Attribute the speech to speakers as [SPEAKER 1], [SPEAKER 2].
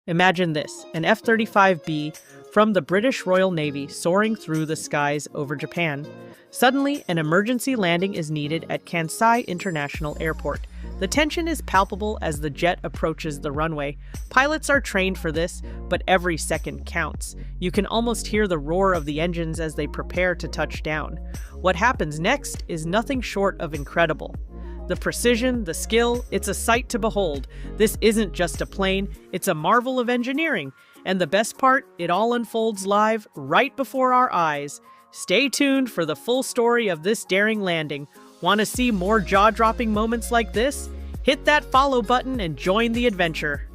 [SPEAKER 1] Imagine this, an F-35B from the British Royal Navy soaring through the skies over Japan. Suddenly, an emergency landing is needed at Kansai International Airport. The tension is palpable as the jet approaches the runway. Pilots are trained for this, but every second counts. You can almost hear the roar of the engines as they prepare to touch down. What happens next is nothing short of incredible. The precision, the skill, it's a sight to behold. This isn't just a plane, it's a marvel of engineering. And the best part, it all unfolds live right before our eyes. Stay tuned for the full story of this daring landing. Want to see more jaw-dropping moments like this? Hit that follow button and join the adventure.